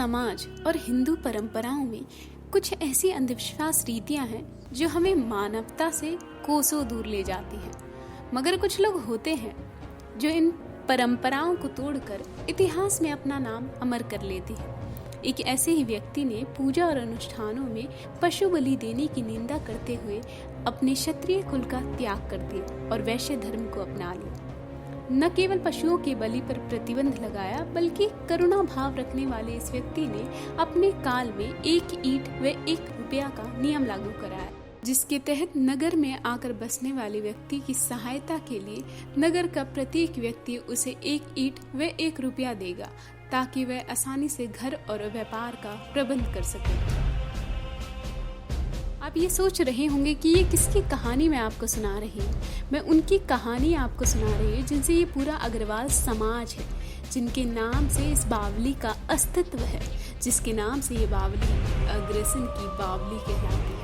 समाज और हिंदू परंपराओं में कुछ ऐसी अंधविश्वास रीतियां हैं जो हमें मानवता से कोसों दूर ले जाती हैं। मगर कुछ लोग होते हैं जो इन परंपराओं को तोड़कर इतिहास में अपना नाम अमर कर लेते हैं। एक ऐसे ही व्यक्ति ने पूजा और अनुष्ठानों में पशु बलि देने की निंदा करते हुए अपने क्षत्रिय कुल का त्याग कर दिया और वैश्य धर्म को अपना लिया। न केवल पशुओं के बलि पर प्रतिबंध लगाया, बल्कि करुणा भाव रखने वाले इस व्यक्ति ने अपने काल में 1 ईंट व 1 रुपया का नियम लागू कराया, जिसके तहत नगर में आकर बसने वाले व्यक्ति की सहायता के लिए नगर का प्रत्येक व्यक्ति उसे 1 ईंट व 1 रुपया देगा, ताकि वह आसानी से घर और व्यापार का प्रबंध कर सके। आप ये सोच रहे होंगे कि ये किसकी कहानी मैं आपको सुना रही हूँ। मैं उनकी कहानी आपको सुना रही हूँ जिनसे ये पूरा अग्रवाल समाज है, जिनके नाम से इस बावली का अस्तित्व है, जिसके नाम से ये बावली अग्रसेन की बावली कहलाती है।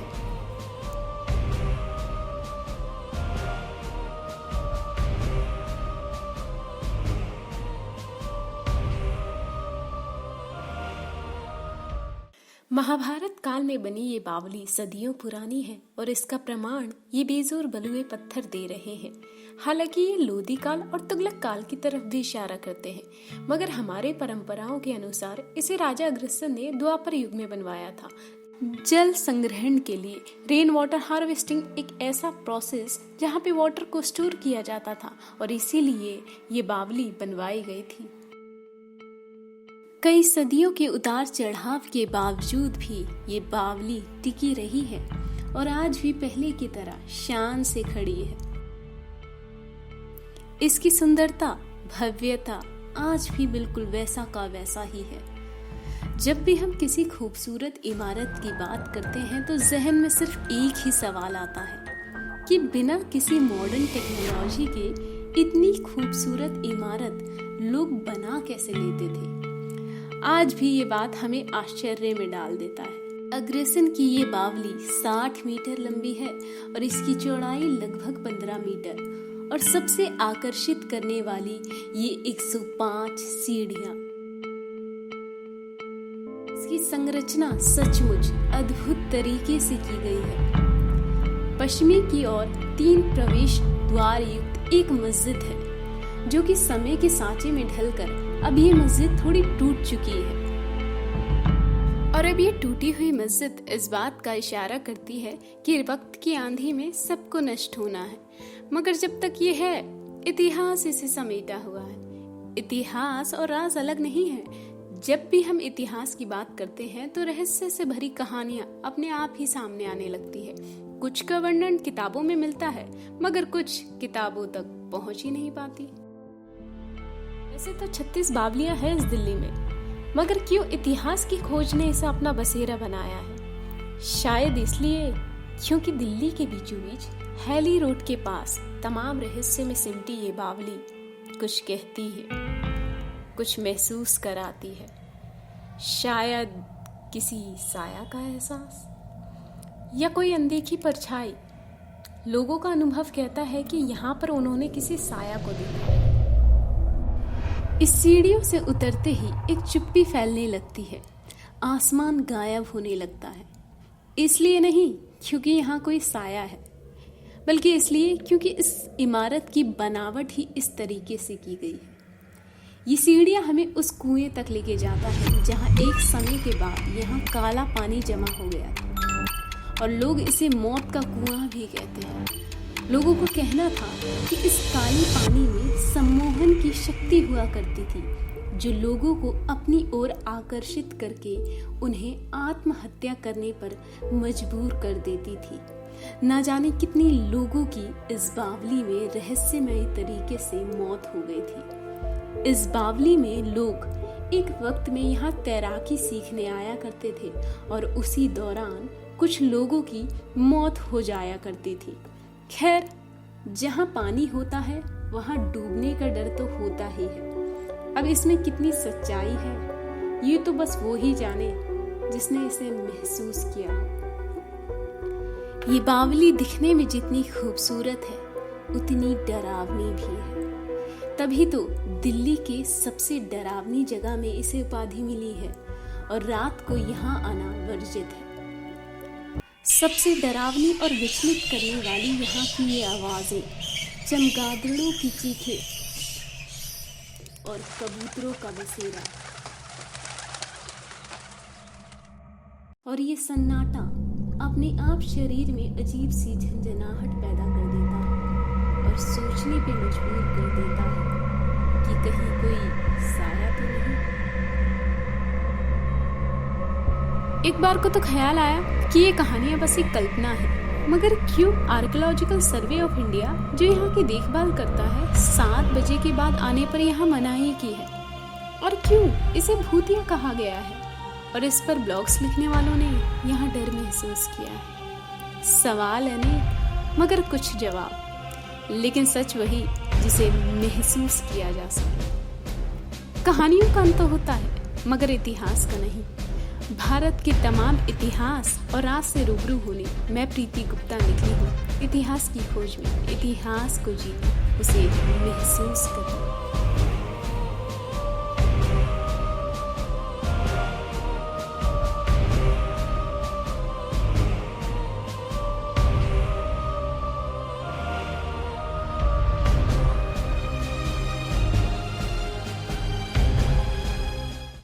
महाभारत काल में बनी ये बावली सदियों पुरानी है और इसका प्रमाण ये बेजोर बलुए पत्थर दे रहे हैं। हालांकि ये लोधी काल और तुगलक काल की तरफ भी इशारा करते हैं, मगर हमारे परंपराओं के अनुसार इसे राजा अग्रसेन ने द्वापर युग में बनवाया था। जल संग्रहण के लिए रेन वाटर हार्वेस्टिंग एक ऐसा प्रोसेस जहाँ पे वाटर को स्टोर किया जाता था और इसीलिए ये बावली बनवाई गई थी। कई सदियों के उतार चढ़ाव के बावजूद भी ये बावली टिकी रही है और आज भी पहले की तरह शान से खड़ी है। इसकी सुंदरता, भव्यता आज भी बिल्कुल वैसा का वैसा ही है। जब भी हम किसी खूबसूरत इमारत की बात करते हैं तो जहन में सिर्फ एक ही सवाल आता है कि बिना किसी मॉडर्न टेक्नोलॉजी के इतनी खूबसूरत इमारत लोग बना कैसे लेते थे। आज भी ये बात हमें आश्चर्य में डाल देता है। अग्रसेन की ये बावली 60 मीटर लंबी है और इसकी चौड़ाई लगभग 15 मीटर और सबसे आकर्षित करने वाली ये 105 सीढ़ियां। इसकी संरचना सचमुच अद्भुत तरीके से की गई है। पश्चिमी की ओर 3 प्रवेश द्वार युक्त एक मस्जिद है, जो कि समय के सांचे में ढलकर अब ये मस्जिद थोड़ी टूट चुकी है। और अब ये टूटी हुई मस्जिद इस बात का इशारा करती है कि वक्त की आंधी में सबको नष्ट होना है, मगर जब तक ये है इतिहास इसे समेटा हुआ है। इतिहास और राज अलग नहीं है। जब भी हम इतिहास की बात करते हैं तो रहस्य से भरी कहानियां अपने आप ही सामने आने लगती है। कुछ का वर्णन किताबों में मिलता है, मगर कुछ किताबों तक पहुंच ही नहीं पाती। वैसे तो 36 बावलियां हैं इस दिल्ली में, मगर क्यों इतिहास की खोज ने इसे अपना बसेरा बनाया है? शायद इसलिए क्योंकि दिल्ली के बीचों बीच हैली रोड के पास तमाम रहस्य में सिमटी ये बावली कुछ कहती है, कुछ महसूस कराती है। शायद किसी साया का एहसास या कोई अनदेखी परछाई। लोगों का अनुभव कहता है कि यहाँ पर उन्होंने किसी साया को देखा। इस सीढ़ियों से उतरते ही एक चुप्पी फैलने लगती है। आसमान गायब होने लगता है। इसलिए नहीं क्योंकि यहाँ कोई साया है, बल्कि इसलिए क्योंकि इस इमारत की बनावट ही इस तरीके से की गई है। ये सीढ़ियाँ हमें उस कुएं तक लेके जाता है जहाँ एक समय के बाद यहाँ काला पानी जमा हो गया था और लोग इसे मौत का कुआं भी कहते हैं। लोगों को कहना था कि इस काली पानी में सम्मोहन की शक्ति हुआ करती थी, जो लोगों को अपनी ओर आकर्षित करके उन्हें आत्महत्या करने पर मजबूर कर देती थी। न जाने कितने लोगों की इस बावली में रहस्यमय तरीके से मौत हो गई थी। इस बावली में लोग एक वक्त में यहाँ तैराकी सीखने आया करते थे और उसी दौरान कुछ लोगों की मौत हो जाया करती थी। खैर, जहाँ पानी होता है वहाँ डूबने का डर तो होता ही है। अब इसमें कितनी सच्चाई है ये तो बस वो ही जाने जिसने इसे महसूस किया हो। ये बावली दिखने में जितनी खूबसूरत है उतनी डरावनी भी है। तभी तो दिल्ली के सबसे डरावनी जगह में इसे उपाधि मिली है और रात को यहाँ आना वर्जित है। सबसे डरावनी और विचलित करने वाली यहाँ की ये आवाजें, चमगादड़ों की चीखें और कबूतरों का बसेरा, और ये सन्नाटा अपने आप शरीर में अजीब सी झंझनाहट पैदा कर देता है और सोचने पे मजबूर कर देता है कि कहीं कोई साया तो नहीं। एक बार को तो ख्याल आया कि ये कहानियां बस एक कल्पना है, मगर क्यों आर्कियोलॉजिकल सर्वे ऑफ इंडिया जो यहाँ की देखभाल करता है 7 बजे के बाद आने पर यहाँ मनाही की है, और क्यों इसे भूतिया कहा गया है, और इस पर ब्लॉग्स लिखने वालों ने यहाँ डर महसूस किया है। सवाल अनेक मगर कुछ जवाब, लेकिन सच वही जिसे महसूस किया जा सके। कहानियों का अंत होता है मगर इतिहास का नहीं। भारत के तमाम इतिहास और राज से रूबरू होने मैं प्रीति गुप्ता निकली हूँ इतिहास की खोज में, इतिहास को जीने, उसे महसूस करने।